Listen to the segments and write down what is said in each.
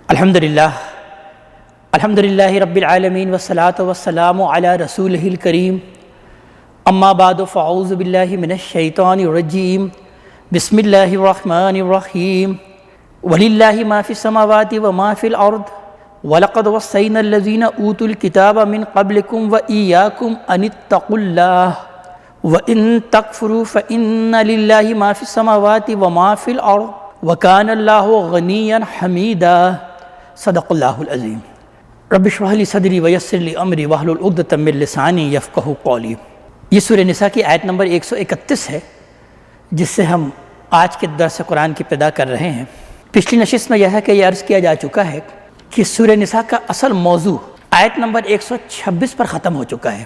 الحمدللہ رب العالمین والصلاة والسلام علی رسولہ الکریم اما بعد فاعوذ باللہ من الشیطان الرجیم بسم اللہ الرحمن الرحیم وللہ ما فی السماوات وما فی الارض وَلَقَدْ وَصَّيْنَا الَّذِينَ أُوتُوا الْكِتَابَ مِنْ قَبْلِكُمْ وَإِيَّاكُمْ أَنِ اتَّقُوا اللَّهَ وَإِن تَكْفُرُوا فَإِنَّ لِلَّهِ مَا فِي السَّمَاوَاتِ وَمَا فِي الْأَرْضِ وَكَانَ اللَّهُ غَنِيًّا حَمِيدًا صدق اللہ العظیم۔ رب اشرح لي صدری ویسر لي امری واحلل عقدۃ من لسانی یفقہوا قولی۔ یہ سورہ نساء کی آیت نمبر 131 ہے جس سے ہم آج کے درس قرآن کی ابتدا کر رہے ہیں۔ پچھلی نشست میں یہ ہے کہ یہ عرض کیا جا چکا ہے کہ سورہ نساء کا اصل موضوع آیت نمبر 126 پر ختم ہو چکا ہے۔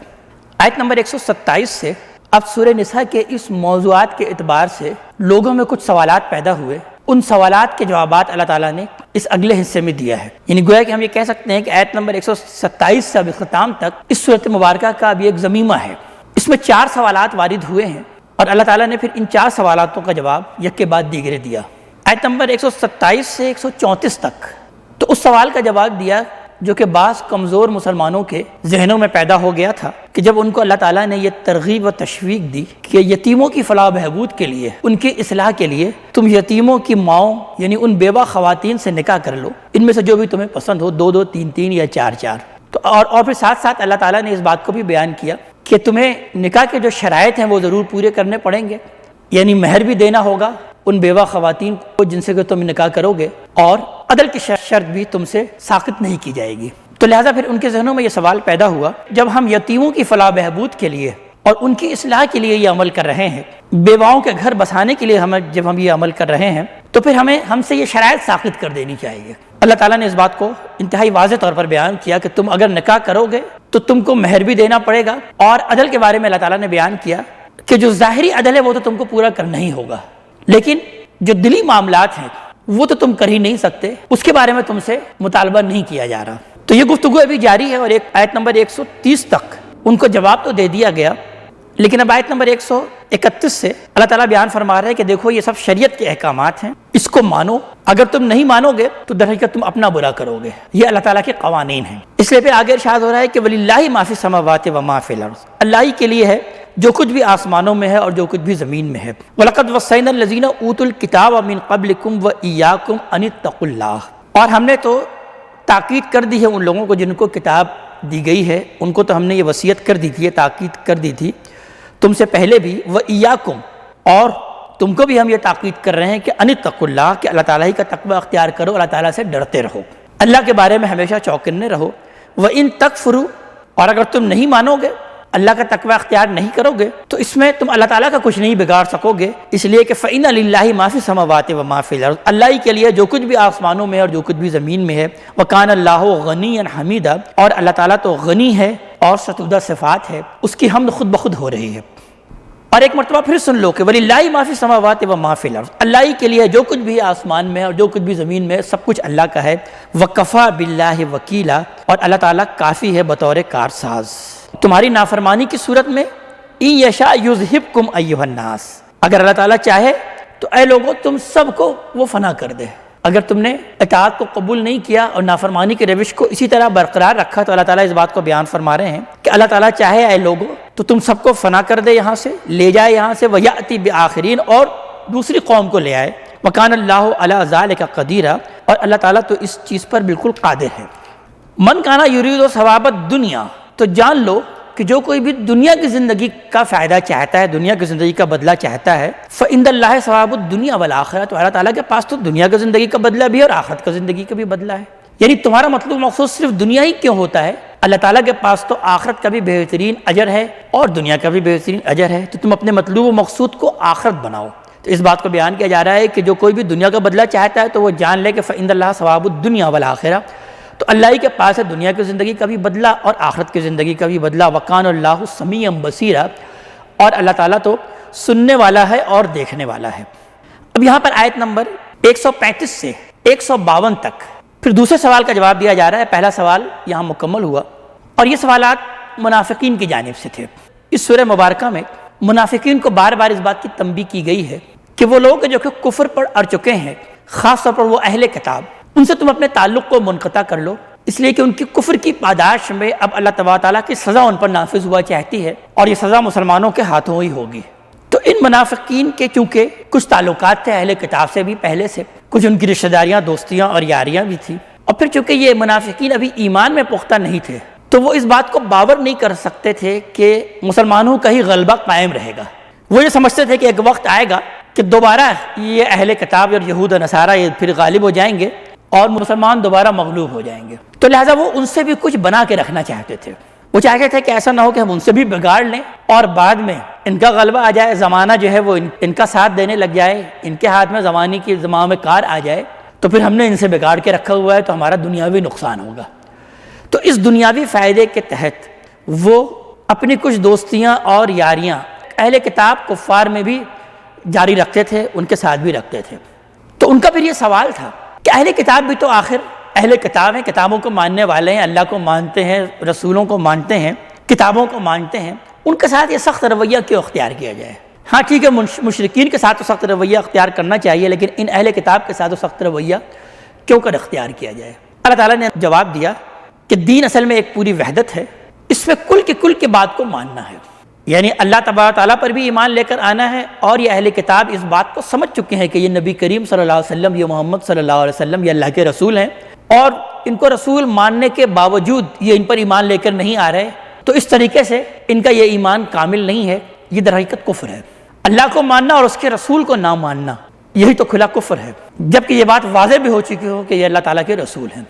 آیت نمبر 127 سے اب سورہ نساء کے اس موضوعات کے اعتبار سے لوگوں میں کچھ سوالات پیدا ہوئے، ان سوالات کے جوابات اللہ تعالیٰ نے اس اگلے حصے میں دیا ہے۔ یعنی گویا کہ ہم یہ کہہ سکتے ہیں کہ آیت نمبر 127 سے اب اختتام تک اس سورۃ مبارکہ کا اب ایک ضمیمہ ہے۔ اس میں 4 سوالات وارد ہوئے ہیں اور اللہ تعالیٰ نے پھر ان 4 سوالاتوں کا جواب یک کے بعد دیگرے دیا۔ آیت نمبر 127 سے 134 تک تو اس سوال کا جواب دیا جو کہ بعض کمزور مسلمانوں کے ذہنوں میں پیدا ہو گیا تھا کہ جب ان کو اللہ تعالیٰ نے یہ ترغیب و تشویق دی کہ یتیموں کی فلاح بہبود کے لیے، ان کی اصلاح کے لیے تم یتیموں کی ماؤں یعنی ان بیوہ خواتین سے نکاح کر لو، ان میں سے جو بھی تمہیں پسند ہو، 2 2 3 3 یا 4 4۔ تو اور پھر ساتھ ساتھ اللہ تعالیٰ نے اس بات کو بھی بیان کیا کہ تمہیں نکاح کے جو شرائط ہیں وہ ضرور پورے کرنے پڑیں گے، یعنی مہر بھی دینا ہوگا ان بیوہ خواتین کو جن سے کہ تم نکاح کرو گے، اور عدل کی شرط بھی تم سے ساقط نہیں کی جائے گی۔ تو لہٰذا پھر ان کے ذہنوں میں یہ سوال پیدا ہوا، جب ہم یتیموں کی فلاح بہبود کے لیے اور ان کی اصلاح کے لیے یہ عمل کر رہے ہیں، بیواؤں کے گھر بسانے کے لیے جب ہم یہ عمل کر رہے ہیں، تو پھر ہم سے یہ شرائط ساقط کر دینی چاہیے۔ اللہ تعالیٰ نے اس بات کو انتہائی واضح طور پر بیان کیا کہ تم اگر نکاح کرو گے تو تم کو مہر بھی دینا پڑے گا، اور عدل کے بارے میں اللہ تعالیٰ نے بیان کیا کہ جو ظاہری عدل ہے وہ تو تم کو پورا کرنا ہی ہوگا، لیکن جو دلی معاملات ہیں وہ تو تم کر ہی نہیں سکتے، اس کے بارے میں تم سے مطالبہ نہیں کیا جا رہا۔ تو یہ گفتگو ابھی جاری ہے اور آیت نمبر 130 تک ان کو جواب تو دے دیا گیا، لیکن اب آیت نمبر 131 سے اللہ تعالیٰ بیان فرما رہے ہیں کہ دیکھو یہ سب شریعت کے احکامات ہیں، اس کو مانو، اگر تم نہیں مانو گے تو در حقیقت تم اپنا برا کرو گے۔ یہ اللہ تعالیٰ کے قوانین ہیں۔ اس لیے پھر آگے ارشاد ہو رہا ہے کہ وَلِلَّهِ مَا فِي السَّمَاوَاتِ وَمَا فِي الْأَرْضِ، اللہ ہی کے لیے ہے جو کچھ بھی آسمانوں میں ہے اور جو کچھ بھی زمین میں ہے۔ وَلَقَدْ وَصَّيْنَا الَّذِينَ أُوتُوا الْكِتَابَ مِنْ قَبْلِكُمْ وَإِيَّاكُمْ أَنِ اتَّقُوا اللَّهَ، اور ہم نے تو تاکید کر دی ہے ان لوگوں کو جن کو کتاب دی گئی ہے، ان کو تو ہم نے یہ وصیت کر دی تھی، یہ تاکید کر دی تھی تم سے پہلے بھی، وَإِيَّاكُمْ، اور تم کو بھی ہم یہ تاکید کر رہے ہیں کہ أَنِ اتَّقُوا اللَّهَ، کہ اللہ تعالیٰ ہی کا تقوی اختیار کرو، اللہ تعالیٰ سے ڈرتے رہو، اللہ کے بارے میں ہمیشہ چوکنے رہو۔ وَإِن تَكْفُرُوا، اور اگر تم نہیں مانو گے، اللہ کا تقوی اختیار نہیں کرو گے، تو اس میں تم اللہ تعالیٰ کا کچھ نہیں بگاڑ سکو گے، اس لیے کہ فَإِنَّ لِلَّهِ مَا فِي السَّمَاوَاتِ وَمَا فِي الْأَرْضِ، اللہ ہی کے لیے جو کچھ بھی آسمانوں میں اور جو کچھ بھی زمین میں ہے۔ وَكَانَ اللَّهُ غَنِيًّا حَمِيدًا، اور اللہ تعالیٰ تو غنی ہے اور ستودہ صفات ہے، اس کی حمد خود بخود ہو رہی ہے۔ اور ایک مرتبہ پھر سن لو کہ وَلِلَّهِ مَا فِي السَّمَاوَاتِ وَمَا فِي الْأَرْضِ، اللہ ہی کے لیے جو کچھ بھی آسمان میں اور جو کچھ بھی زمین میں سب کچھ اللہ کا ہے۔ وَكَفَى بِاللَّهِ وَكِيلًا، اور اللہ تعالیٰ کافی ہے بطور کارساز تمہاری نافرمانی کی صورت میں۔ إِن يَشَأْ يُذْهِبْكُمْ أَيُّهَا النَّاسِ، اگر اللہ تعالیٰ چاہے تو اے لوگوں تم سب کو وہ فنا کر دے۔ اگر تم نے اطاعت کو قبول نہیں کیا اور نافرمانی کی روش کو اسی طرح برقرار رکھا، تو اللہ تعالیٰ اس بات کو بیان فرما رہے ہیں کہ اللہ تعالیٰ چاہے اے لوگوں تو تم سب کو فنا کر دے، یہاں سے لے جائے یہاں سے، وَيَأْتِ بِآخِرِينَ، اور دوسری قوم کو لے آئے۔ وَكَانَ اللَّهُ عَلَى ذَلِكَ قَدِيرًا، اور اللہ تعالیٰ تو اس چیز پر بالکل قادر ہے۔ مَنْ كَانَ يُرِيدُ ثَوَابَ الدُّنْيَا، تو جان لو کہ جو کوئی بھی دنیا کی زندگی کا فائدہ چاہتا ہے، دنیا کی زندگی کا بدلہ چاہتا ہے، فَإِنَّ اللَّهَ ثَوَابُ الدُّنْيَا وَالْآخِرَةِ، تو اللہ تعالیٰ کے پاس تو دنیا کی زندگی کا بدلہ بھی اور آخرت کی زندگی کا بھی بدلہ ہے۔ یعنی تمہارا مطلوب مقصود صرف دنیا ہی کیوں ہوتا ہے؟ اللہ تعالیٰ کے پاس تو آخرت کا بھی بہترین اجر ہے اور دنیا کا بھی بہترین اجر ہے، تو تم اپنے مطلوب و مقصود کو آخرت بناؤ۔ تو اس بات کو بیان کیا جا رہا ہے کہ جو کوئی بھی دنیا کا بدلہ چاہتا ہے تو وہ جان لے کہ فَإِنَّ اللَّهَ ثَوَابُ الدُّنْيَا وَالْآخِرَةِ، تو اللہ ہی کے پاس ہے دنیا کی زندگی کا بھی بدلہ اور آخرت کی زندگی کا بھی بدلہ۔ وَكَانَ اللَّهُ سَمِيعًا بَصِيرًا، اور اللہ تعالیٰ تو سننے والا ہے اور دیکھنے والا ہے۔ اب یہاں پر آیت نمبر 135 سے 152 تک پھر دوسرے سوال کا جواب دیا جا رہا ہے۔ پہلا سوال یہاں مکمل ہوا اور یہ سوالات منافقین کی جانب سے تھے۔ اس سورہ مبارکہ میں منافقین کو بار بار اس بات کی تنبیہ کی گئی ہے کہ وہ لوگ جو کہ کفر پر اڑ چکے ہیں، خاص طور پر وہ اہل کتاب ان سے تم اپنے تعلق کو منقطع کر لو، اس لیے کہ ان کی کفر کی پاداش میں اب اللہ تبارک تعالیٰ کی سزا ان پر نافذ ہوا چاہتی ہے، اور یہ سزا مسلمانوں کے ہاتھوں ہی ہوگی۔ تو ان منافقین کے چونکہ کچھ تعلقات تھے اہل کتاب سے بھی پہلے سے، کچھ ان کی رشتہ داریاں، دوستیاں اور یاریاں بھی تھیں، اور پھر چونکہ یہ منافقین ابھی ایمان میں پختہ نہیں تھے، تو وہ اس بات کو باور نہیں کر سکتے تھے کہ مسلمانوں کا ہی غلبہ قائم رہے گا۔ وہ یہ سمجھتے تھے کہ ایک وقت آئے گا کہ دوبارہ یہ اہل کتاب اور یہود و نصارہ یہ پھر غالب ہو جائیں گے اور مسلمان دوبارہ مغلوب ہو جائیں گے، تو لہٰذا وہ ان سے بھی کچھ بنا کے رکھنا چاہتے تھے۔ وہ چاہتے تھے کہ ایسا نہ ہو کہ ہم ان سے بھی بگاڑ لیں اور بعد میں ان کا غلبہ آ جائے، زمانہ جو ہے وہ ان کا ساتھ دینے لگ جائے، ان کے ہاتھ میں زمانے کی زمام کار آ جائے، تو پھر ہم نے ان سے بگاڑ کے رکھا ہوا ہے تو ہمارا دنیاوی نقصان ہوگا۔ تو اس دنیاوی فائدے کے تحت وہ اپنی کچھ دوستیاں اور یاریاں اہل کتاب کفار میں بھی جاری رکھتے تھے، ان کے ساتھ بھی رکھتے تھے۔ تو ان کا پھر یہ سوال تھا کہ اہل کتاب بھی تو آخر اہل کتاب ہیں، کتابوں کو ماننے والے ہیں، اللہ کو مانتے ہیں، رسولوں کو مانتے ہیں، کتابوں کو مانتے ہیں، ان کے ساتھ یہ سخت رویہ کیوں اختیار کیا جائے؟ ہاں ٹھیک ہے، مشرکین کے ساتھ تو سخت رویہ اختیار کرنا چاہیے، لیکن ان اہل کتاب کے ساتھ تو سخت رویہ کیوں کر اختیار کیا جائے؟ اللہ تعالیٰ نے جواب دیا کہ دین اصل میں ایک پوری وحدت ہے، اس میں کل کی بات کو ماننا ہے، یعنی اللہ تبارک تعالیٰ پر بھی ایمان لے کر آنا ہے، اور یہ اہل کتاب اس بات کو سمجھ چکے ہیں کہ یہ نبی کریم صلی اللہ علیہ وسلم، یہ محمد صلی اللہ علیہ وسلم یہ اللہ کے رسول ہیں، اور ان کو رسول ماننے کے باوجود یہ ان پر ایمان لے کر نہیں آ رہے، تو اس طریقے سے ان کا یہ ایمان کامل نہیں ہے، یہ در حقیقت کفر ہے۔ اللہ کو ماننا اور اس کے رسول کو نہ ماننا، یہی تو کھلا کفر ہے، جبکہ یہ بات واضح بھی ہو چکی ہو کہ یہ اللہ تعالیٰ کے رسول ہیں۔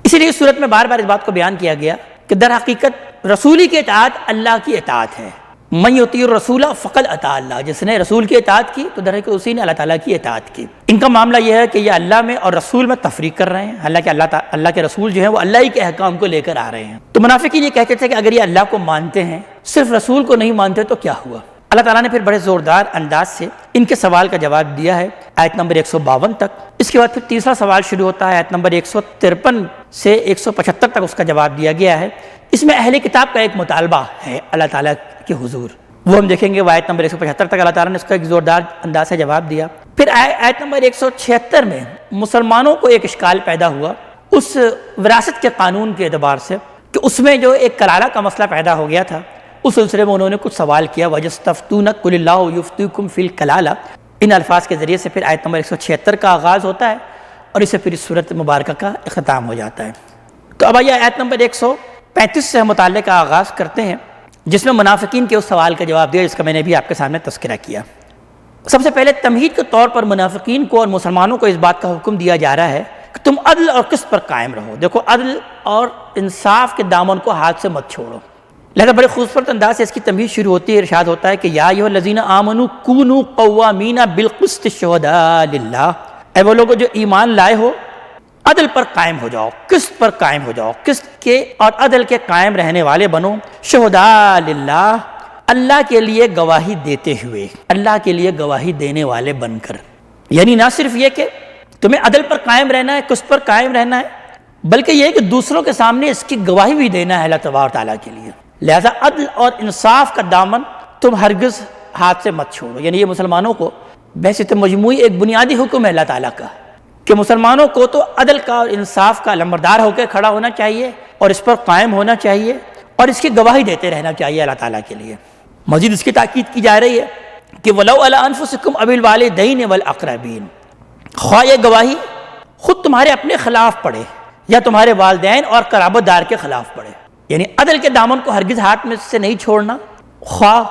اسی لیے اس صورت میں بار بار اس بات کو بیان کیا گیا کہ در حقیقت رسولی کی اطاعت اللہ کی اطاعت ہے، من یطیع الرسول فقد اطاع اللہ، جس نے رسول کی اطاعت کی تو در حقیقت اسی نے اللہ تعالیٰ کی اطاعت کی۔ ان کا معاملہ یہ ہے کہ یہ اللہ میں اور رسول میں تفریق کر رہے ہیں، حالانکہ اللہ کے رسول جو ہیں وہ اللہ ہی کے احکام کو لے کر آ رہے ہیں۔ تو منافقین یہ کہتے تھے کہ اگر یہ اللہ کو مانتے ہیں، صرف رسول کو نہیں مانتے تو کیا ہوا؟ اللہ تعالیٰ نے پھر بڑے زوردار انداز سے ان کے سوال کا جواب دیا ہے آیت نمبر 152 تک۔ اس کے بعد پھر تیسرا سوال شروع ہوتا ہے، آیت نمبر 153 سے 175 تک اس کا جواب دیا گیا ہے۔ اس میں اہل کتاب کا ایک مطالبہ ہے اللہ تعالیٰ کے حضور، وہ ہم دیکھیں گے، وہ آیت نمبر 175 تک اللہ تعالیٰ نے اس کا ایک زوردار انداز سے جواب دیا۔ پھر آیت نمبر 176 میں مسلمانوں کو ایک اشکال پیدا ہوا اس وراثت کے قانون کے اعتبار سے کہ اس میں جو ایک کلالہ کا مسئلہ پیدا ہو گیا تھا، اس سلسلے میں انہوں نے کچھ سوال کیا، وَيَسْتَفْتُونَكَ قُلِ اللَّهُ يُفْتِيكُمْ فِي الْكَلَالَةِ۔ ان الفاظ کے ذریعے سے پھر آیت نمبر 176 کا آغاز ہوتا ہے اور اس سے پھر اس صورت مبارکہ کا اختتام ہو جاتا ہے۔ تو اب آئیے آیت نمبر 135 سے ہم مطالعے کا آغاز کرتے ہیں، جس میں منافقین کے اس سوال کا جواب دیا جس کا میں نے بھی آپ کے سامنے تذکرہ کیا۔ سب سے پہلے تمہید کے طور پر منافقین کو اور مسلمانوں کو اس بات کا حکم دیا جا رہا ہے کہ تم عدل اور قسط پر قائم رہو۔ دیکھو، عدل اور انصاف کے دامن کو ہاتھ سے مت چھوڑو۔ لہذا بڑے خوبصورت انداز سے اس کی تمہید شروع ہوتی ہے، ارشاد ہوتا ہے کہ یا ایھا الذین آمنوا کونوا قوامین بالقسط شہداء للہ، اے وہ لوگ جو ایمان لائے ہو، عدل پر قائم ہو جاؤ، قسط پر قائم ہو جاؤ، قسط کے اور عدل کے قائم رہنے والے بنو، شہداء للہ، اللہ کے لیے گواہی دیتے ہوئے، اللہ کے لیے گواہی دینے والے بن کر۔ یعنی نہ صرف یہ کہ تمہیں عدل پر قائم رہنا ہے، قسط پر قائم رہنا ہے، بلکہ یہ کہ دوسروں کے سامنے اس کی گواہی بھی دینا ہے اللہ تبارک تعالیٰ کے لیے۔ لہذا عدل اور انصاف کا دامن تم ہرگز ہاتھ سے مت چھوڑو۔ یعنی یہ مسلمانوں کو بحثیت مجموعی ایک بنیادی حکم ہے اللہ تعالیٰ کا کہ مسلمانوں کو تو عدل کا اور انصاف کا لمبردار ہو کے کھڑا ہونا چاہیے اور اس پر قائم ہونا چاہیے اور اس کی گواہی دیتے رہنا چاہیے اللہ تعالیٰ کے لیے۔ مزید اس کی تاکید کی جا رہی ہے کہ وَلَوْ عَلَىٰ أَنفُسِكُمْ أَوِ الْوَالِدَيْنِ وَالْأَقْرَبِينَ، خواہ یہ گواہی خود تمہارے اپنے خلاف پڑے یا تمہارے والدین اور قرابت دار کے خلاف پڑے، یعنی عدل کے دامن کو ہرگز ہاتھ میں سے نہیں چھوڑنا، خواہ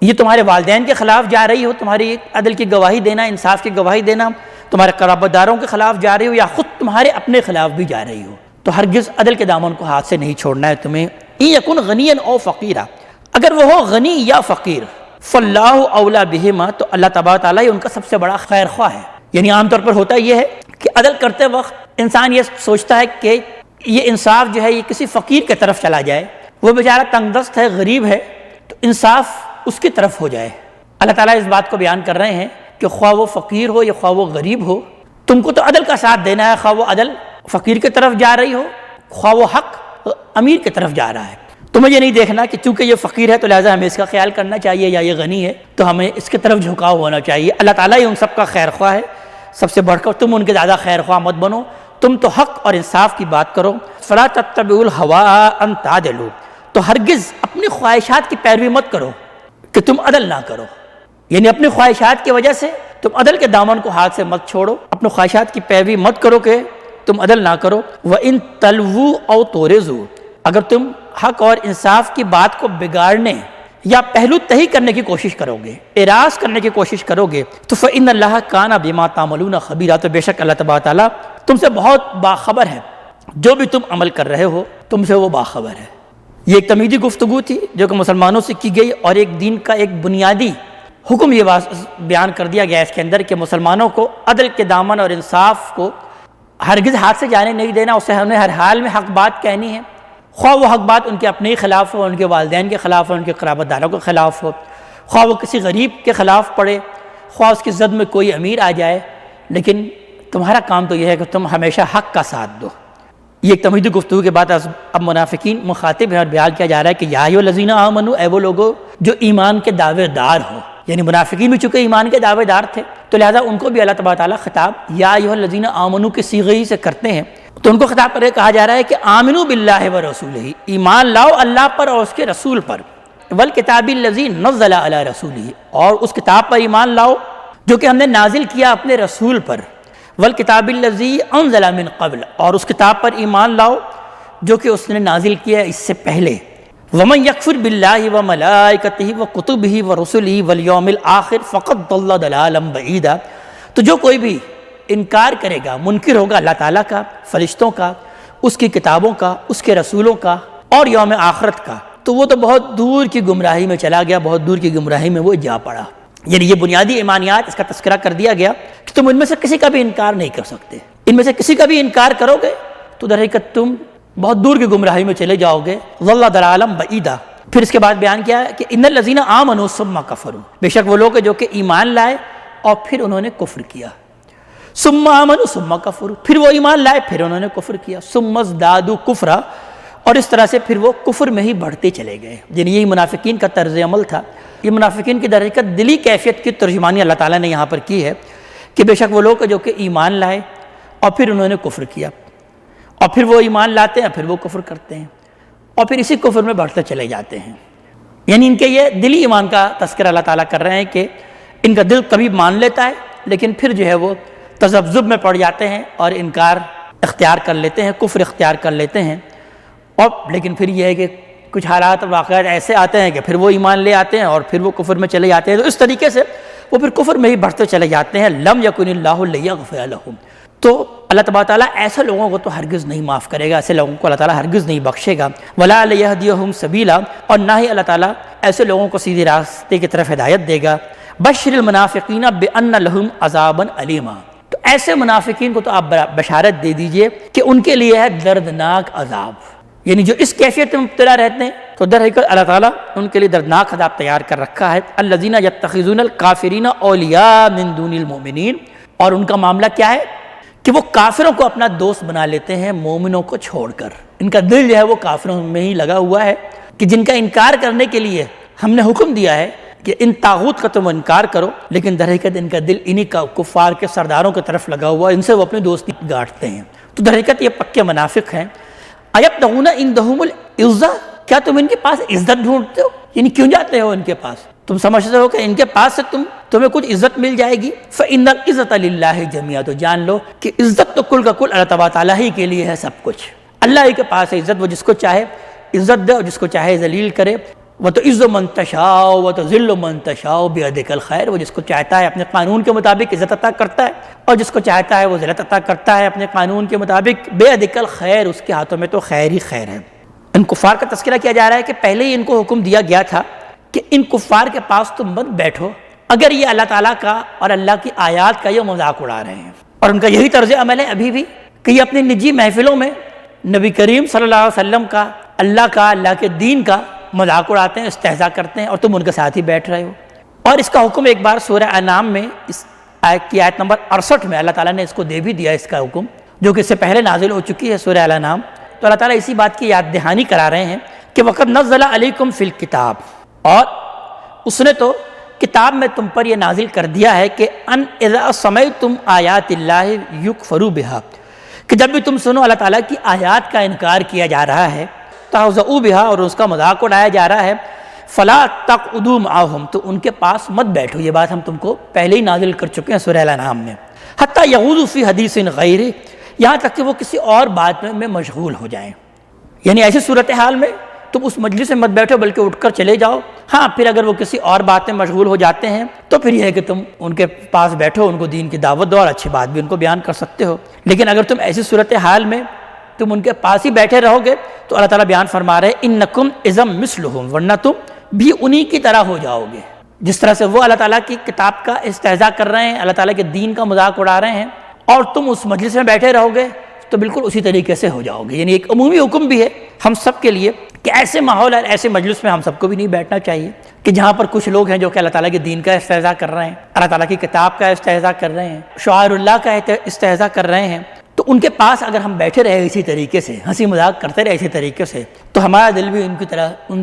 یہ تمہارے والدین کے خلاف جا رہی ہو، تمہاری عدل کی گواہی دینا، انصاف کی گواہی دینا، تمہارے قرابت داروں کے خلاف جا رہی ہو یا خود تمہارے اپنے خلاف بھی جا رہی ہو، تو ہرگز عدل کے دامن کو ہاتھ سے نہیں چھوڑنا ہے تمہیں۔ إِن يَكُنْ غَنِيًّا أَوْ فَقِيرًا، اگر وہ ہو غنی یا فقیر، فَاللَّهُ أَوْلَىٰ بِهِمَا، تو اللہ تبارک تعالیٰ ہی ان کا سب سے بڑا خیر خواہ ہے۔ یعنی عام طور پر ہوتا یہ ہے کہ عدل کرتے وقت انسان یہ سوچتا ہے کہ یہ انصاف جو ہے یہ کسی فقیر کی طرف چلا جائے، وہ بیچارہ تنگ دست ہے، غریب ہے، تو انصاف اس کی طرف ہو جائے۔ اللہ تعالیٰ اس بات کو بیان کر رہے ہیں کہ خواہ وہ فقیر ہو یا خواہ وہ غریب ہو، تم کو تو عدل کا ساتھ دینا ہے، خواہ وہ عدل فقیر کی طرف جا رہی ہو، خواہ وہ حق امیر کی طرف جا رہا ہے۔ تمہیں یہ نہیں دیکھنا کہ چونکہ یہ فقیر ہے تو لہٰذا ہمیں اس کا خیال کرنا چاہیے، یا یہ غنی ہے تو ہمیں اس کی طرف جھکاؤ ہونا چاہیے۔ اللہ تعالیٰ ہی ان سب کا خیر خواہ ہے، سب سے بڑھ کر تم ان کے زیادہ خیر خواہ مت بنو، تم تو حق اور انصاف کی بات کرو، فلا تتبعوا الہوی ان تعدلوا، تو ہرگز اپنی خواہشات کی پیروی مت کرو کہ تم عدل نہ کرو، یعنی اپنی خواہشات کی وجہ سے تم عدل کے دامن کو ہاتھ سے مت چھوڑو، اپنی خواہشات کی پیروی مت کرو کہ تم عدل نہ کرو۔ وَإِن تَلْوُوا أَوْ تُعْرِضُوا، اگر تم حق اور انصاف کی بات کو بگاڑنے یا پہلو تہی کرنے کی کوشش کرو گے، اعراض کرنے کی کوشش کرو گے، تو فَإِنَّ اللَّهَ كَانَ بِمَا تَعْمَلُونَ خَبِيرًا، تو بے شک اللہ تبارک تعالیٰ تم سے بہت باخبر ہے، جو بھی تم عمل کر رہے ہو تم سے وہ باخبر ہے۔ یہ ایک تمہیدی گفتگو تھی جو کہ مسلمانوں سے کی گئی، اور ایک دین کا ایک بنیادی حکم یہ بیان کر دیا گیا اس کے اندر کہ مسلمانوں کو عدل کے دامن اور انصاف کو ہرگز ہاتھ سے جانے نہیں دینا، اسے ہم نے ہر حال میں حق بات کہنی ہے، خواہ وہ حق بات ان کے اپنے خلاف ہو، ان کے والدین کے خلاف ہو، ان کے قرابت داروں کے خلاف ہو، خواہ وہ کسی غریب کے خلاف پڑے، خواہ اس کی زد میں کوئی امیر آ جائے، لیکن تمہارا کام تو یہ ہے کہ تم ہمیشہ حق کا ساتھ دو۔ یہ ایک تمہیدی گفتگو کے بعد اب منافقین مخاطب ہیں اور بیان کیا جا رہا ہے کہ یا ایھا الذین آمنوا، اے وہ لوگو جو ایمان کے دعوے دار ہو، یعنی منافقین بھی چونکہ ایمان کے دعوے دار تھے تو لہذا ان کو بھی اللہ تبارک تعالیٰ خطاب یا ایھا الذین آمنوا کے صیغے ہی سے کرتے ہیں، تو ان کو خطاب کر کے کہا جا رہا ہے کہ آمنوا باللہ ورسولہ، ایمان لاؤ اللہ پر اور اس کے رسول پر، والکتاب الذی نزل علی رسولہ، اور اس کتاب پر ایمان لاؤ جو کہ ہم نے نازل کیا اپنے رسول پر، والکتاب الذی انزل من قبل، اور اس کتاب پر ایمان لاؤ جو کہ اس نے نازل کیا اس سے پہلے، ومن یکفر باللہ وملائکتہ وکتبہ ورسلہ والیوم الآخر فقد ضل ضلالا بعیدا، تو جو کوئی بھی انکار کرے گا، منکر ہوگا اللہ تعالیٰ کا، فرشتوں کا، اس کی کتابوں کا، اس کے رسولوں کا اور یوم آخرت کا، تو وہ تو بہت دور کی گمراہی میں چلا گیا، بہت دور کی گمراہی میں وہ جا پڑا۔ یعنی یہ بنیادی ایمانیات اس کا تذکرہ کر دیا گیا کہ تم ان میں سے کسی کا بھی انکار نہیں کر سکتے، ان میں سے کسی کا بھی انکار کرو گے تو در حقیقت تم بہت دور کی گمراہی میں چلے جاؤ گے، ضل ضلالا بعیدا۔ پھر اس کے بعد بیان کیا ہے کہ ان الذین آمنوا ثم کفروا، بے شک وہ لوگ جو کہ ایمان لائے اور پھر انہوں نے کفر کیا، ثم آمنوا ثم کفروا، پھر وہ ایمان لائے پھر انہوں نے کفر کیا، ثم ازدادوا کفرا، اور اس طرح سے پھر وہ کفر میں ہی بڑھتے چلے گئے۔ یعنی یہی منافقین کا طرز عمل تھا۔ یہ منافقین کی در حقیقت دلی کیفیت کی ترجمانی اللہ تعالیٰ نے یہاں پر کی ہے کہ بے شک وہ لوگ جو کہ ایمان لائے اور پھر انہوں نے کفر کیا، اور پھر وہ ایمان لاتے ہیں پھر وہ کفر کرتے ہیں، اور پھر اسی کفر میں بڑھتے چلے جاتے ہیں۔ یعنی ان کے یہ دلی ایمان کا تذکرہ اللہ تعالیٰ کر رہے ہیں کہ ان کا دل کبھی مان لیتا ہے لیکن پھر جو ہے وہ تذبذب میں پڑ جاتے ہیں اور انکار اختیار کر لیتے ہیں، کفر اختیار کر لیتے ہیں، اور لیکن پھر یہ ہے کہ کچھ حالات اور واقعات ایسے آتے ہیں کہ پھر وہ ایمان لے آتے ہیں اور پھر وہ کفر میں چلے جاتے ہیں، تو اس طریقے سے وہ پھر کفر میں ہی بڑھتے چلے جاتے ہیں۔ لم یکن اللہ لیغفر لہم، تو اللہ تبارک تعالیٰ ایسے لوگوں کو تو ہرگز نہیں معاف کرے گا، ایسے لوگوں کو اللہ تعالیٰ ہرگز نہیں بخشے گا، ولا لیہدیہم سبیلا، اور نہ ہی اللہ تعالیٰ ایسے لوگوں کو سیدھے راستے کی طرف ہدایت دے گا۔ بشر المنافقین بان لہم عذابا علیما، تو ایسے منافقین کو تو آپ بشارت دے دیجئے کہ ان کے لیے ہے دردناک عذاب، یعنی جو اس کیفیت میں مبتلا رہتے ہیں تو در حقیقت اللہ تعالیٰ ان کے لیے دردناک عذاب تیار کر رکھا ہے۔ الذین یتخذون الکافرین اولیاء من دون المؤمنین، اور ان کا معاملہ کیا ہے کہ وہ کافروں کو اپنا دوست بنا لیتے ہیں مومنوں کو چھوڑ کر۔ ان کا دل جو ہے وہ کافروں میں ہی لگا ہوا ہے کہ جن کا انکار کرنے کے لیے ہم نے حکم دیا ہے کہ ان طاغوت کا تم انکار کرو، لیکن در حقیقت ان کا دل انہی کا کفار کے سرداروں کی طرف لگا ہوا ہے، ان سے وہ اپنی دوستی گاٹتے ہیں، تو در حقیقت یہ پکے منافق ہیں۔ ایبتغون عندہم العزہ، کیا تم ان کے پاس عزت ڈھونڈتے ہو؟ یعنی کیوں جاتے ہو ان کے پاس؟ تم سمجھتے ہو کہ ان کے پاس سے تمہیں کچھ عزت مل جائے گی؟ فإن العزت للہ جميعا، تو جان لو کہ عزت تو کل کا کل اللہ تبارک تعالیٰ ہی کے لیے ہے، سب کچھ اللہ ہی کے پاس ہے عزت، وہ جس کو چاہے عزت دے اور جس کو چاہے ذلیل کرے۔ وتعز من تشاء وتذل من تشاء بیدک الخیر، وہ جس کو چاہتا ہے اپنے قانون کے مطابق عزت عطا کرتا ہے اور جس کو چاہتا ہے وہ ذلت عطا کرتا ہے اپنے قانون کے مطابق۔ بیدک الخیر، اس کے ہاتھوں میں تو خیر ہی خیر ہے۔ ان کفار کا تذکرہ کیا جا رہا ہے کہ پہلے ہی ان کو حکم دیا گیا تھا کہ ان کفار کے پاس تم مت بیٹھو اگر یہ اللہ تعالیٰ کا اور اللہ کی آیات کا یہ مذاق اڑا رہے ہیں، اور ان کا یہی طرز عمل ہے ابھی بھی کہ یہ اپنی نجی محفلوں میں نبی کریم صلی اللہ علیہ وسلم کا، اللہ کے دین کا مذاق اڑاتے ہیں، استہزاء کرتے ہیں، اور تم ان کے ساتھ ہی بیٹھ رہے ہو۔ اور اس کا حکم ایک بار سورہ انعام میں اس آیت کی آیت نمبر 68 میں اللہ تعالیٰ نے اس کو دے بھی دیا، اس کا حکم جو کہ اس سے پہلے نازل ہو چکی ہے سورہ انعام۔ تو اللہ تعالیٰ اسی بات کی یاد دہانی کرا رہے ہیں کہ وَقَدْ نَزَّلَ عَلَيْكُمْ فِي الْكِتَابِ، اور اس نے تو کتاب میں تم پر یہ نازل کر دیا ہے کہ ان اذا سمعتم آیات اللہ یکفر بہا، کہ جب بھی تم سنو اللہ تعالیٰ کی آیات کا انکار کیا جا رہا ہے، تہزؤوا بہا، اور اس کا مذاق اڑایا جا رہا ہے، فلا تقعدوا معہم، تو ان کے پاس مت بیٹھو. یہ بات ہم تم کو پہلے ہی نازل کر چکے ہیں سورہ الانعام میں. حتی یغوضوا فی حدیث غیرہ، یہاں تک کہ وہ کسی اور بات میں مشغول ہو جائیں. یعنی ایسی صورتحال میں تم اس مجلس میں مت بیٹھو بلکہ اٹھ کر چلے جاؤ. ہاں پھر اگر وہ کسی اور بات میں مشغول ہو جاتے ہیں تو پھر یہ ہے کہ تم ان کے پاس بیٹھو، ان کو دین کی دعوت دو اور اچھی بات بھی ان کو بیان کر سکتے ہو. لیکن اگر تم ایسی صورتحال میں تم ان کے پاس ہی بیٹھے رہو گے تو اللہ تعالیٰ بیان فرما رہے ہیں انکم اذا مثلہم، ورنہ تم بھی انہی کی طرح ہو جاؤ گے. جس طرح سے وہ اللہ تعالیٰ کی کتاب کا استہزاء کر رہے ہیں، اللہ تعالیٰ کے دین کا مذاق اڑا رہے ہیں، اور تم اس مجلس میں بیٹھے رہو گے تو بالکل اسی طریقے سے ہو جاؤ گے. یعنی ایک عمومی حکم بھی ہے ہم سب کے لیے کہ ایسے ماحول اور ایسے مجلس میں ہم سب کو بھی نہیں بیٹھنا چاہیے کہ جہاں پر کچھ لوگ ہیں جو کہ اللہ تعالیٰ کے دین کا استہزاء کر رہے ہیں، اللہ تعالیٰ کی کتاب کا استہزاء کر رہے ہیں، شعائر اللہ کا استہزاء کر رہے ہیں. تو ان کے پاس اگر ہم بیٹھے رہے اسی طریقے سے، ہنسی مذاق کرتے رہے اسی طریقے سے، تو ہمارا دل بھی ان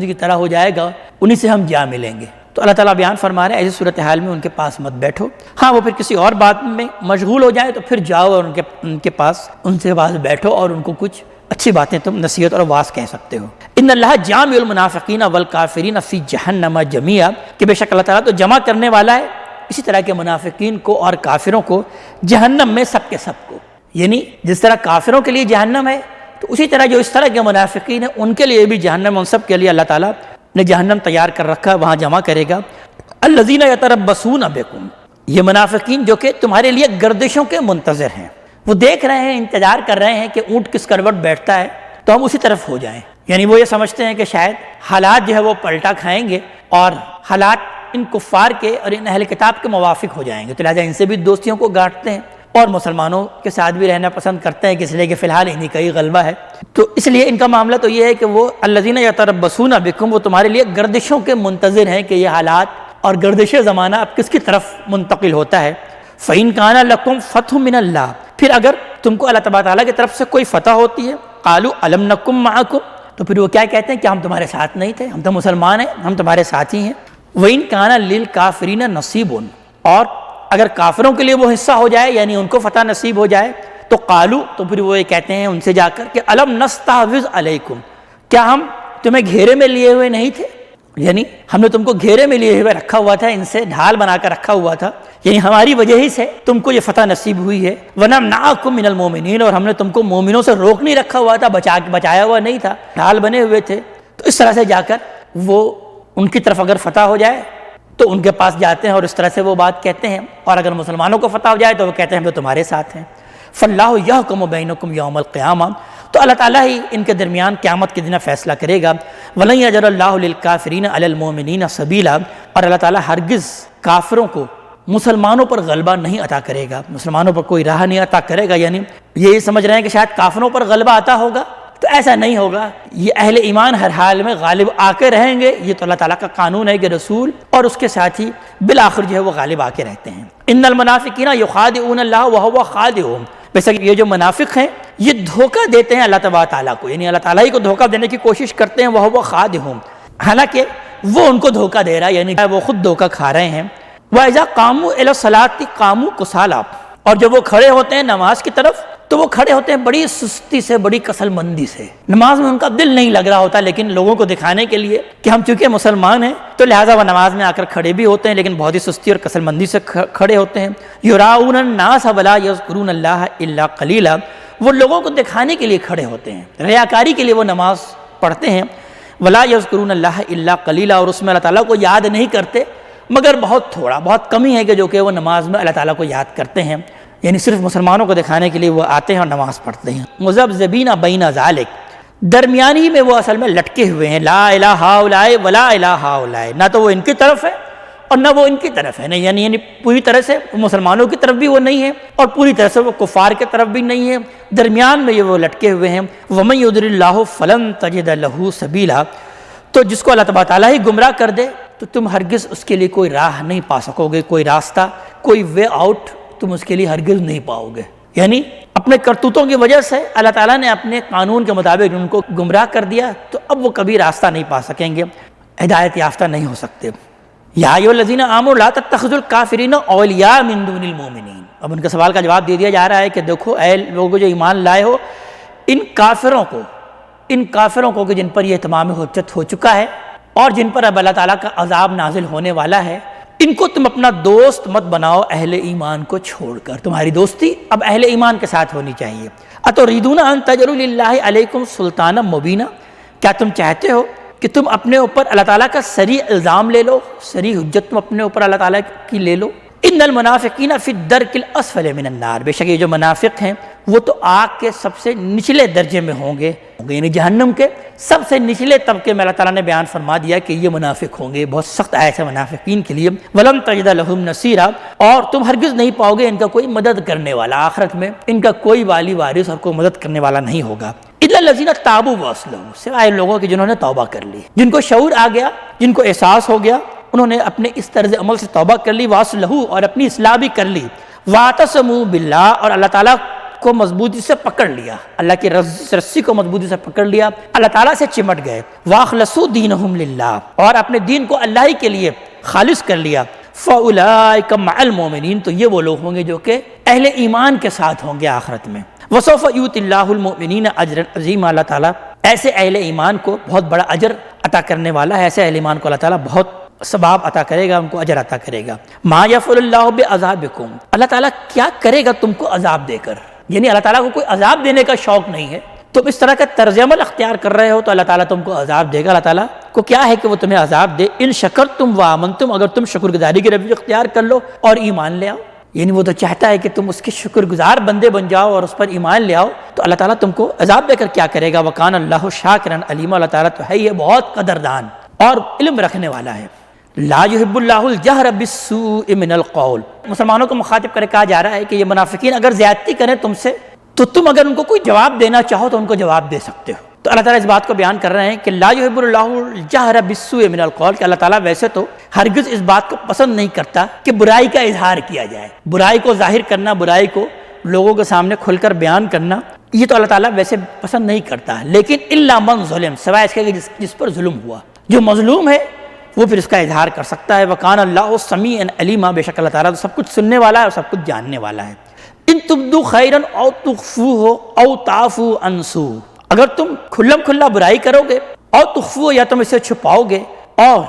کی طرح ہو جائے گا، انہی سے ہم جا ملیں گے. تو اللہ تعالیٰ بیان فرما رہے ہیں ایسی صورتحال میں ان کے پاس مت بیٹھو. ہاں وہ پھر کسی اور بات میں مشغول ہو جائے تو پھر جاؤ اور ان کے پاس ان سے پاس بیٹھو اور ان کو کچھ اچھی باتیں تم نصیحت اور واعظ کہہ سکتے ہو. ان اللہ جامع المنافقین والکافرین فی جہنم جمیعا، کہ بے شک اللہ تعالیٰ تو جمع کرنے والا ہے اسی طرح کے منافقین کو اور کافروں کو جہنم میں سب کے سب کو. یعنی جس طرح کافروں کے لیے جہنم ہے تو اسی طرح جو اس طرح کے منافقین ہیں ان کے لیے بھی جہنم، ان سب کے لیے اللہ تعالیٰ نے جہنم تیار کر رکھا ہے، وہاں جمع کرے گا. الذین یتربصون بکم، یہ منافقین جو کہ تمہارے لیے گردشوں کے منتظر ہیں، وہ دیکھ رہے ہیں، انتظار کر رہے ہیں کہ اونٹ کس کروٹ بیٹھتا ہے تو ہم اسی طرف ہو جائیں. یعنی وہ یہ سمجھتے ہیں کہ شاید حالات جو ہے وہ پلٹا کھائیں گے اور حالات ان کفار کے اور ان اہل کتاب کے موافق ہو جائیں گے، تو لہٰذا ان سے بھی دوستیوں کو گانٹتے ہیں اور مسلمانوں کے ساتھ بھی رہنا پسند کرتے ہیں، کہ اس لیے کہ فی الحال انہی کا ہی غلبہ ہے. تو اس لیے ان کا معاملہ تو یہ ہے کہ وہ الذین یتربصون بکم، وہ تمہارے لیے گردشوں کے منتظر ہیں کہ یہ حالات اور گردش زمانہ اب کس کی طرف منتقل ہوتا ہے. فَإِن كَانَ لَكُمْ فَتْحٌ مِّنَ اللَّهِ، پھر اگر تم کو اللہ تبارک تعالیٰ کی طرف سے کوئی فتح ہوتی ہے، قَالُوا أَلَمْ نَكُن مَّعَكُمْ، تو پھر وہ کیا کہتے ہیں کہ ہم تمہارے ساتھ نہیں تھے، ہم تو مسلمان ہیں، ہم تمہارے ساتھی ہیں. وَإِن كَانَ لِلْكَافِرِينَ نَصِيبٌ، اور اگر کافروں کے لیے وہ حصہ ہو جائے یعنی ان کو فتح نصیب ہو جائے تو قالو، تو پھر وہ یہ کہتے ہیں ان سے جا کر کہ الم نستحوذ علیکم، کیا ہم تمہیں گھیرے میں لیے ہوئے نہیں تھے؟ یعنی ہم نے تم کو گھیرے میں لیے ہوئے رکھا ہوا تھا، ان سے ڈھال بنا کر رکھا ہوا تھا، یعنی ہماری وجہ ہی سے تم کو یہ فتح نصیب ہوئی ہے. وَنَمْنَعَكُم مِّنَ الْمُؤْمِنِينَ، اور ہم نے تم کو مومنوں سے روک نہیں رکھا ہوا تھا، بچایا ہوا نہیں تھا، ڈھال بنے ہوئے تھے. تو اس طرح سے جا کر وہ ان کی طرف اگر فتح ہو جائے تو ان کے پاس جاتے ہیں اور اس طرح سے وہ بات کہتے ہیں، اور اگر مسلمانوں کو فتح ہو جائے تو وہ کہتے ہیں ہم تو تمہارے ساتھ ہیں. فَاللَّهُ يَحْكُمُ بَيْنَكُمْ يَوْمَ الْقِيَامَةِ، تو اللہ تعالیٰ ہی ان کے درمیان قیامت کے دن فیصلہ کرے گا. وَلَن يَجْعَلَ اللَّهُ لِلْكَافِرِينَ عَلَى الْمُؤْمِنِينَ سَبِيلًا، اور اللہ تعالیٰ ہرگز کافروں کو مسلمانوں پر غلبہ نہیں عطا کرے گا، مسلمانوں پر کوئی راہ نہیں عطا کرے گا. یعنی یہ سمجھ رہے ہیں کہ شاید کافروں پر غلبہ عطا ہوگا، تو ایسا نہیں ہوگا. یہ اہل ایمان ہر حال میں غالب آ کے رہیں گے، یہ تو اللہ تعالیٰ کا قانون ہے کہ رسول اور اس کے ساتھی بالآخر جو ہے وہ غالب آ کے رہتے ہیں. ان المنافقین یخادعون اللہ وہو خادعهم، ویسے یہ جو منافق ہیں یہ دھوکہ دیتے ہیں اللہ تبارک تعالیٰ کو، یعنی اللہ تعالیٰ ہی کو دھوکہ دینے کی کوشش کرتے ہیں. وہو خادعهم، حالانکہ وہ ان کو دھوکہ دے رہا ہے، یعنی وہ خود دھوکہ کھا رہے ہیں. وَإِذَا قَامُوا إِلَى الصَّلَاةِ قَامُوا كُسَالَىٰ، اور جب وہ کھڑے ہوتے ہیں نماز کی طرف تو وہ کھڑے ہوتے ہیں بڑی سستی سے، بڑی کسل مندی سے. نماز میں ان کا دل نہیں لگ رہا ہوتا، لیکن لوگوں کو دکھانے کے لیے کہ ہم چونکہ مسلمان ہیں تو لہٰذا وہ نماز میں آ کر کھڑے بھی ہوتے ہیں، لیکن بہت ہی سستی اور کسل مندی سے کھڑے ہوتے ہیں. یراؤن الناس ولا یذکرون اللہ الا قلیلا، وہ لوگوں کو دکھانے کے لیے کھڑے ہوتے ہیں، ریاکاری کے لیے وہ نماز پڑھتے ہیں. ولا یذکرون اللہ الا قلیلا، اور اس میں اللہ تعالیٰ کو یاد نہیں کرتے مگر بہت تھوڑا، بہت کمی ہے کہ جو کہ وہ نماز میں اللہ تعالیٰ کو یاد کرتے ہیں. یعنی صرف مسلمانوں کو دکھانے کے لیے وہ آتے ہیں اور نماز پڑھتے ہیں. مذبذبین بین ذالک، درمیانی میں وہ اصل میں لٹکے ہوئے ہیں. لا الہ ہؤلاء ولا الہ ہؤلاء، نہ تو وہ ان کی طرف ہے اور نہ وہ ان کی طرف ہے. یعنی پوری طرح سے مسلمانوں کی طرف بھی وہ نہیں ہے اور پوری طرح سے وہ کفار کی طرف بھی نہیں ہے، درمیان میں یہ وہ لٹکے ہوئے ہیں. ومن یضلل اللہ فلن تجد له سبیلا، تو جس کو اللہ تبارک تعالیٰ ہی گمراہ کر دے تو تم ہرگز اس کے لیے کوئی راہ نہیں پا سکو گے، کوئی راستہ، کوئی وے آؤٹ تم اس کے لیے ہرگز نہیں پاؤ گے. یعنی اپنے کرتوتوں کی وجہ سے اللہ تعالیٰ نے اپنے قانون کے مطابق ان کو گمراہ کر دیا، تو اب وہ کبھی راستہ نہیں پا سکیں گے، ہدایت یافتہ نہیں ہو سکتے. یا ایھا الذین آمنوا لا تتخذوا الکافرین اولیاء من دون المؤمنین، اب ان کا سوال کا جواب دے دیا جا رہا ہے کہ دیکھو اے لوگوں جو ایمان لائے ہو، ان کافروں کو کہ جن پر یہ تمام حجت ہو چکا ہے اور جن پر اب اللہ تعالیٰ کا عذاب نازل ہونے والا ہے، ان کو تم اپنا دوست مت بناؤ اہل ایمان کو چھوڑ کر۔ تمہاری دوستی اب اہل ایمان کے ساتھ ہونی چاہیے۔ اتریدون ان تجعلوا للہ علیکم سلطانا مبینا، کیا تم چاہتے ہو کہ تم اپنے اوپر اللہ تعالیٰ کا صریح الزام لے لو، صریح حجت تم اپنے اوپر اللہ تعالیٰ کی لے لو؟ ان المنافقین فی الدرک الاسفل من النار، بے شک یہ جو منافق ہیں وہ تو آگ کے سب سے نچلے درجے میں ہوں گے، یعنی جہنم کے سب سے نچلے طبقے میں اللہ تعالیٰ نے بیان فرما دیا کہ یہ منافق ہوں گے۔ بہت سخت آیت ہے منافقین کے لیے۔ ولن تجد لہم نصیرا، اور تم ہرگز نہیں پاؤ گے ان کا کوئی مدد کرنے والا، آخرت میں ان کا کوئی والی وارث اور کوئی مدد کرنے والا نہیں ہوگا۔ الا الذین تابوا واصلحوا، سوائے لوگوں کے جنہوں نے توبہ کر لی، جن کو شعور آ گیا، جن کو احساس ہو گیا، انہوں نے اپنے اس طرز عمل سے توبہ کر لی، واصلحوا، اور اپنی اصلاح بھی کر لی، واعتصموا باللہ، اور اللہ تعالیٰ کو مضبوطی سے پکڑ لیا، اللہ کی رسی کو مضبوطی سے پکڑ لیا، اللہ تعالیٰ سے چمٹ گئے، واخلصوا دینہم للہ، اور اپنے دین کو اللہ ہی کے لیے خالص کر لیا، فاولئک مع المؤمنین، تو یہ وہ لوگ ہوں گے جو کہ اہل ایمان کے ساتھ ہوں گے آخرت میں۔ وسوف یؤتی اللہ المؤمنین اجرا عظیما، اللہ تعالیٰ ایسے اہل ایمان کو بہت بڑا اجر عطا کرنے والا ہے، ایسے اہل ایمان کو اللہ تعالیٰ بہت ثواب عطا کرے گا، ان کو اجر عطا کرے گا۔ ما یفعل اللہ بعذابکم، اللہ تعالیٰ کیا کرے گا تم کو عذاب دے کر، یعنی اللہ تعالیٰ کو کوئی عذاب دینے کا شوق نہیں ہے، تم اس طرح کا طرز عمل اختیار کر رہے ہو تو اللہ تعالیٰ تم کو عذاب دے گا۔ اللہ تعالیٰ کو کیا ہے کہ وہ تمہیں عذاب دے، ان شکرتم وآمنتم، اگر تم شکر گزاری کی رویہ اختیار کر لو اور ایمان لے آؤ، یعنی وہ تو چاہتا ہے کہ تم اس کے شکر گزار بندے بن جاؤ اور اس پر ایمان لے آؤ، تو اللہ تعالیٰ تم کو عذاب دے کر کیا کرے گا۔ وکان اللہ شاکرا علیما، اللہ تعالیٰ تو ہے یہ بہت قدردان اور علم رکھنے والا ہے۔ لا يحب اللہ الجہر بالسوء من القول، مسلمانوں کو مخاطب کر کہا جا رہا ہے کہ یہ منافقین اگر زیادتی کریں تم سے تو تم اگر ان کو کوئی جواب دینا چاہو تو ان کو جواب دے سکتے ہو۔ تو اللہ تعالیٰ اس بات کو بیان کر رہے ہیں کہ لا يحب اللہ الجہر بالسوء من القول، کہ اللہ تعالیٰ ویسے تو ہرگز اس بات کو پسند نہیں کرتا کہ برائی کا اظہار کیا جائے، برائی کو ظاہر کرنا، برائی کو لوگوں کے سامنے کھل کر بیان کرنا، یہ تو اللہ تعالیٰ ویسے پسند نہیں کرتا، لیکن الا من ظلم، سوائے اس کے جس پر ظلم ہوا، جو مظلوم ہے وہ پھر اس کا اظہار کر سکتا ہے۔ وکان اللہ سمیعا علیما، بے شک اللہ تعالیٰ تو سب کچھ سننے والا ہے اور سب کچھ جاننے والا ہے۔ ان تبدوا خیرا او تخفوہ او تعفو عن سوء، اگر تم کھلم کھلا برائی کرو گے، اور تخفو، یا تم اسے چھپاؤ گے، اور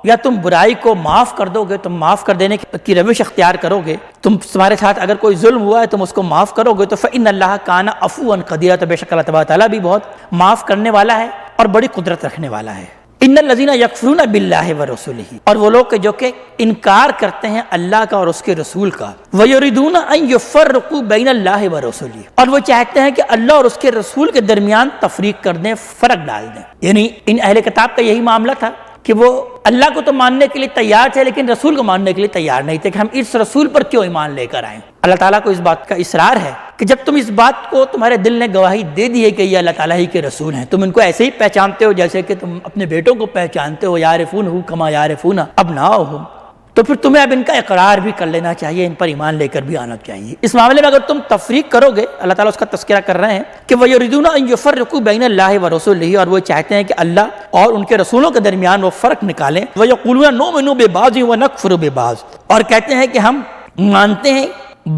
یا تم برائی کو معاف کر دو گے، تم معاف کر دینے کی روش اختیار کرو گے، تمہارے ساتھ اگر کوئی ظلم ہوا ہے تم اس کو معاف کرو گے، تو فإن اللہ کان عفوا قدیرا، تو بے شک اللہ تبارک تعالیٰ بھی بہت معاف کرنے والا ہے اور بڑی قدرت رکھنے والا ہے۔ ان الذین یکفرون باللہ ورسولہ، اور وہ لوگ جو کہ انکار کرتے ہیں اللہ کا اور اس کے رسول کا، ویریدون ان یفرقوا بین اللہ ورسولہ، اور وہ چاہتے ہیں کہ اللہ اور اس کے رسول کے درمیان تفریق کر دیں، فرق ڈال دیں، یعنی ان اہل کتاب کا یہی معاملہ تھا کہ وہ اللہ کو تو ماننے کے لیے تیار تھے لیکن رسول کو ماننے کے لیے تیار نہیں تھے کہ ہم اس رسول پر کیوں ایمان لے کر آئیں۔ اللہ تعالیٰ کو اس بات کا اصرار ہے کہ جب تم اس بات کو تمہارے دل نے گواہی دے دی ہے کہ یہ اللہ تعالیٰ ہی کے رسول ہیں، تم ان کو ایسے ہی پہچانتے ہو جیسے کہ تم اپنے بیٹوں کو پہچانتے ہو، یعرفونہ کما یعرفون ابناءہم، تو پھر تمہیں اب ان کا اقرار بھی کر لینا چاہیے، ان پر ایمان لے کر بھی آنا چاہیے۔ اس معاملے میں اگر تم تفریق کرو گے، اللہ تعالیٰ اس کا تذکرہ کر رہے ہیں کہ وَيُرِيدُونَ أَن يُفَرِّقُوا بَيْنَ اللَّهِ وَرَسُولِهِ، اور وہ چاہتے ہیں کہ اللہ اور ان کے رسولوں کے درمیان وہ فرق نکالیں۔ وَيَقُولُونَ نُؤْمِنُ بِبَعْضٍ وَنَكْفُرُ بِبَعْضٍ، اور کہتے ہیں کہ ہم مانتے ہیں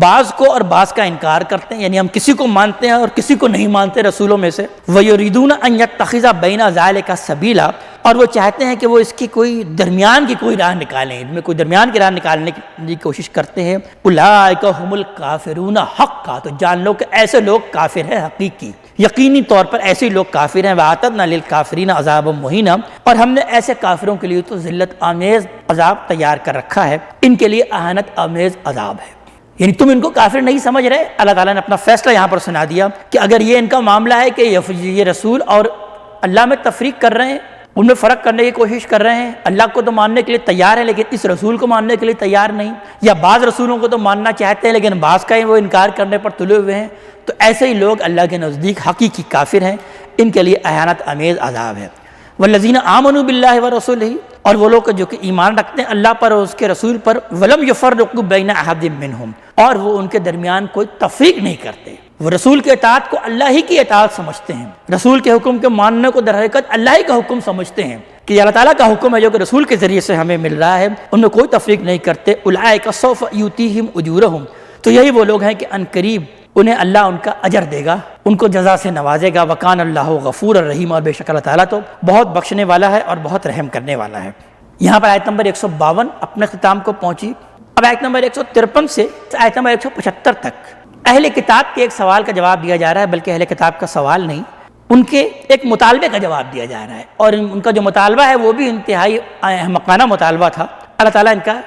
بعض کو اور بعض کا انکار کرتے ہیں، یعنی ہم کسی کو مانتے ہیں اور کسی کو نہیں مانتے رسولوں میں سے۔ وَيُرِيدُونَ أَن يَتَّخِذَ بَيْنَ ذَلِكَ سَبِيلًا، اور وہ چاہتے ہیں کہ وہ اس کی کوئی درمیان کی کوئی راہ نکالیں، ان میں کوئی درمیان کی راہ نکالنے کی کوشش کرتے ہیں۔ اولئک هم الکافرون حقا، تو جان لو کہ ایسے لوگ کافر ہیں حقیقی، یقینی طور پر ایسے لوگ کافر ہیں۔ وَأَعْتَدْنَا لِلْكَافِرِينَ عَذَابًا مُهِينًا، اور ہم نے ایسے کافروں کے لیے تو ذلت آمیز عذاب تیار کر رکھا ہے، ان کے لیے اہانت آمیز عذاب ہے۔ یعنی تم ان کو کافر نہیں سمجھ رہے، اللہ تعالیٰ نے اپنا فیصلہ یہاں پر سنا دیا کہ اگر یہ ان کا معاملہ ہے کہ یہ رسول اور اللہ میں تفریق کر رہے ہیں، ان میں فرق کرنے کی کوشش کر رہے ہیں، اللہ کو تو ماننے کے لیے تیار ہے لیکن اس رسول کو ماننے کے لیے تیار نہیں، یا بعض رسولوں کو تو ماننا چاہتے ہیں لیکن بعض کا ہی وہ انکار کرنے پر تلے ہوئے ہیں، تو ایسے ہی لوگ اللہ کے نزدیک حقیقی کافر ہیں، ان کے لیے اہانت آمیز عذاب ہے۔ والذین آمنوا باللہ ورسولہ، اور وہ لوگ جو کہ ایمان رکھتے ہیں اللہ پر اور اس کے رسول پر، ولم یفرقوا بین احد منہم، اور وہ ان کے درمیان کوئی تفریق نہیں کرتے، وہ رسول کی اطاعت کو اللہ ہی کی اطاعت سمجھتے ہیں، رسول کے حکم کے ماننے کو در حقیقت اللہ ہی کا حکم سمجھتے ہیں کہ یہ اللہ تعالیٰ کا حکم ہے جو کہ رسول کے ذریعے سے ہمیں مل رہا ہے، ان میں کوئی تفریق نہیں کرتے۔ اولئک سوف یؤتیہم اجورہم، تو یہی وہ لوگ ہیں کہ ان قریب انہیں اللہ ان کا اجر دے گا، ان کو جزا سے نوازے گا۔ وکان اللہ غفور الرحیم، اور بے شک اللہ تعالیٰ تو بہت بخشنے والا ہے اور بہت رحم کرنے والا ہے۔ یہاں پر آیت نمبر 152 اپنے اختتام کو پہنچی۔ اب آیت نمبر 153 سے آیت نمبر 175 تک اہل کتاب کے ایک سوال کا جواب دیا جا رہا ہے، بلکہ اہل کتاب کا سوال نہیں، ان کے ایک مطالبے کا جواب دیا جا رہا ہے، اور ان کا جو مطالبہ ہے وہ بھی انتہائی احمقانہ مطالبہ تھا۔ اللہ تعالیٰ ان کا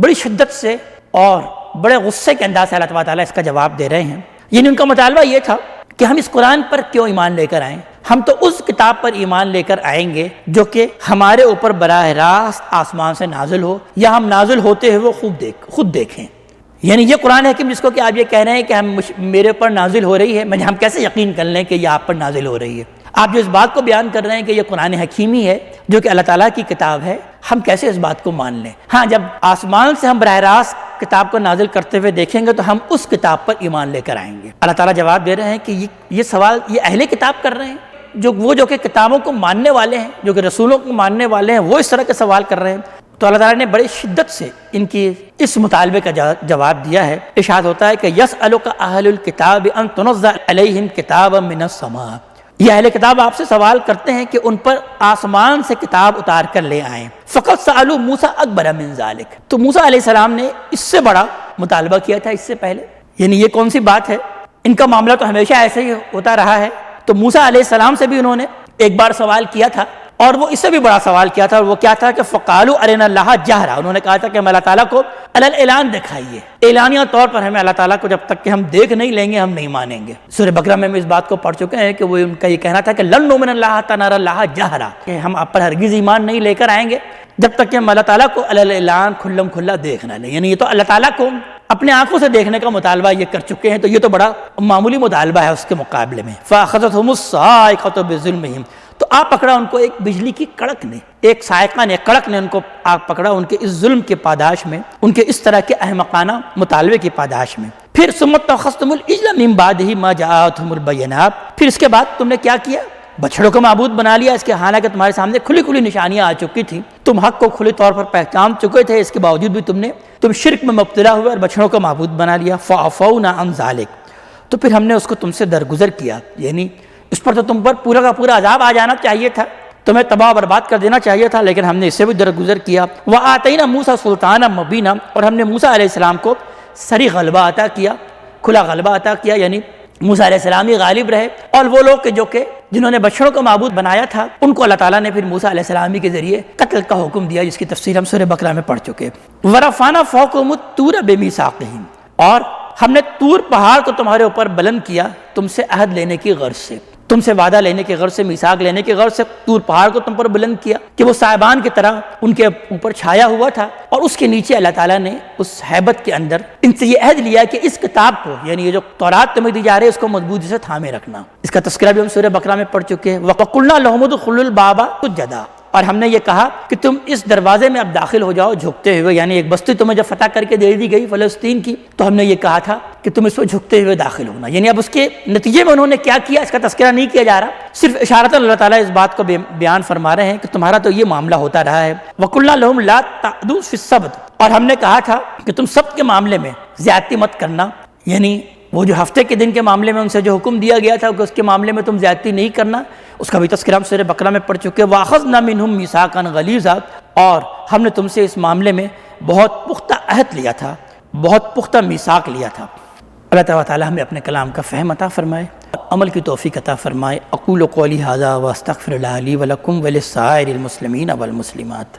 بڑی شدت سے اور بڑے غصے کے انداز سے اللہ تعالیٰ اس کا جواب دے رہے ہیں۔ یعنی ان کا مطالبہ یہ تھا کہ ہم اس قرآن پر کیوں ایمان لے کر آئیں؟ ہم تو اس کتاب پر ایمان لے کر آئیں گے جو کہ ہمارے اوپر براہ راست آسمان سے نازل ہو، یا ہم نازل ہوتے ہوئے وہ خود دیکھیں۔ یعنی یہ قرآن حکیم جس کو کہ آپ یہ کہہ رہے ہیں کہ میرے اوپر نازل ہو رہی ہے، ہم کیسے یقین کر لیں کہ یہ آپ پر نازل ہو رہی ہے؟ آپ جو اس بات کو بیان کر رہے ہیں کہ یہ قرآن حکیمی ہے جو کہ اللہ تعالیٰ کی کتاب ہے، ہم کیسے اس بات کو مان لیں؟ ہاں، جب آسمان سے ہم براہ راست کتاب کو نازل کرتے ہوئے دیکھیں گے تو ہم اس کتاب پر ایمان لے کر آئیں گے۔ اللہ تعالیٰ جواب دے رہے ہیں کہ یہ سوال یہ اہل کتاب کر رہے ہیں، جو کہ کتابوں کو ماننے والے ہیں، جو کہ رسولوں کو ماننے والے ہیں، وہ اس طرح کے سوال کر رہے ہیں۔ تو اللہ تعالیٰ نے بڑی شدت سے ان کی اس مطالبے کا جواب دیا ہے۔ ارشاد ہوتا ہے کہ یسألک اہل الکتاب ان تنزل علیہم کتابا من السماء، یہ اہل کتاب آپ سے سوال کرتے ہیں کہ ان پر آسمان سے کتاب اتار کر لے آئیں۔ فقط سألوا موسیٰ اکبر من ذلک، تو موسیٰ علیہ السلام نے اس سے بڑا مطالبہ کیا تھا اس سے پہلے۔ یعنی یہ کون سی بات ہے؟ ان کا معاملہ تو ہمیشہ ایسے ہی ہوتا رہا ہے۔ تو موسیٰ علیہ السلام سے بھی انہوں نے ایک بار سوال کیا تھا، اور وہ اس سے بھی بڑا سوال کیا تھا، اور وہ کیا تھا کہ فقالوا ارنا اللہ جہرا، انہوں نے کہا تھا کہ ہم اللہ تعالیٰ کو علی الاعلان دکھائیے، اعلانیہ طور پر ہمیں اللہ تعالیٰ کو جب تک کہ ہم دیکھ نہیں لیں گے ہم نہیں مانیں گے۔ سورہ بقرہ میں ہم اس بات کو پڑھ چکے ہیں کہ وہ ان کا یہ کہنا تھا کہ لن نؤمن اللہ حتی نری اللہ جہرا، کہ ہم آپ پر ہرگز ایمان نہیں لے کر آئیں گے جب تک کہ ہم اللہ تعالیٰ کو علی الاعلان کھلم کھلا دیکھ نہ لیں۔ یعنی یہ تو اللہ تعالیٰ کو اپنے آنکھوں سے دیکھنے کا مطالبہ یہ کر چکے ہیں، تو یہ تو بڑا معمولی مطالبہ ہے اس کے مقابلے میں۔ فأخذتهم الصاعقۃ بظلمهم، تو آپ پکڑا ان کو ایک بجلی کی کڑک نے، ایک صاعقہ نے، کڑک نے ان کو آپ پکڑا ان کے اس ظلم کے پاداش میں، ان کے اس طرح کے احمقانہ مطالبے کی پاداش میں۔ پھر ثم اتخذتم العجل من بعدہ ما جاءتهم البینات، پھر اس کے بعد تم نے کیا کیا؟ بچڑوں کو معبود بنا لیا، اس کے حالانکہ تمہارے سامنے کھلی کھلی نشانیاں آ چکی تھیں، تم حق کو کھلے طور پر پہچان چکے تھے، اس کے باوجود بھی تم شرک میں مبتلا ہوئے اور بچڑوں کو معبود بنا لیا۔ فعفونا عن ذلک، تو پھر ہم نے اس کو تم سے درگزر کیا، یعنی اس پر تو تم پر پورا کا پورا عذاب آ جانا چاہیے تھا، تمہیں تباہ و برباد کر دینا چاہیے تھا، لیکن ہم نے اس سے بھی درگزر کیا۔ وآتینا موسیٰ سلطانا مبینا، اور ہم نے موسیٰ علیہ السلام کو سری غلبہ عطا کیا، کھلا غلبہ عطا کیا، یعنی موسیٰ علیہ السلام ہی غالب رہے، اور وہ لوگ جنہوں نے بچڑوں کو معبود بنایا تھا ان کو اللہ تعالیٰ نے پھر موسیٰ علیہ السلام کے ذریعے قتل کا حکم دیا، جس کی تفصیل ہم سورہ بقرہ میں پڑھ چکے۔ ورفعنا فوقہم الطور بمیثاقہم، اور ہم نے طور پہاڑ کو تمہارے اوپر بلند کیا تم سے عہد لینے کی غرض سے، تم سے وعدہ لینے کی غرض سے، میثاق لینے کی غرض سے طور پہاڑ کو تم پر بلند کیا کہ وہ صاحبان کی طرح ان کے اوپر چھایا ہوا تھا، اور اس کے نیچے اللہ تعالیٰ نے اس ہیبت کے اندر ان سے یہ عہد لیا کہ اس کتاب کو، یعنی یہ جو تورات تمہیں دی جا رہی ہے، اس کو مضبوطی سے تھامے رکھنا۔ اس کا تذکرہ بھی ہم سورہ بقرہ میں پڑھ چکے ہیں۔ وَقُلْنَا لَهُمُ ادْخُلُوا الْبَابَ سُجَّدًا، اور ہم نے یہ کہا کہ تم اس دروازے میں اب داخل ہو جاؤ جھکتے ہوئے، یعنی ایک بستی تمہیں جب فتح کر کے دے دی گئی فلسطین کی، تو ہم نے یہ کہا تھا کہ تم اس کو جھکتے ہوئے داخل ہونا۔ یعنی اب اس کے نتیجے میں انہوں نے کیا کیا اس کا تذکرہ نہیں کیا جا رہا، صرف اشارۃ اللہ تعالیٰ اس بات کو بیان فرما رہے ہیں کہ تمہارا تو یہ معاملہ ہوتا رہا ہے۔ وَقُلْنَا لَهُمْ لَا تَعْدُوا فِي السَّبْتِ، اور ہم نے کہا تھا کہ تم سبت کے معاملے میں زیادتی مت کرنا، یعنی وہ جو ہفتے کے دن کے معاملے میں ان سے جو حکم دیا گیا تھا کہ اس کے معاملے میں تم زیادتی نہیں کرنا، اس کا بھی تذکرہ ہم سورہ بقرہ میں پڑھ چکے۔ وَأَخَذْنَا مِنْهُمْ مِيثَاقًا غَلِيظًا، اور ہم نے تم سے اس معاملے میں بہت پختہ عہد لیا تھا، بہت پختہ میثاق لیا تھا۔ اللہ تعالیٰ ہمیں اپنے کلام کا فہم عطا فرمائے، عمل کی توفیق عطا فرمائے۔ اقول قولی ھذا واستغفر اللہ لی ولکم ولسائر المسلمین والمسلمات۔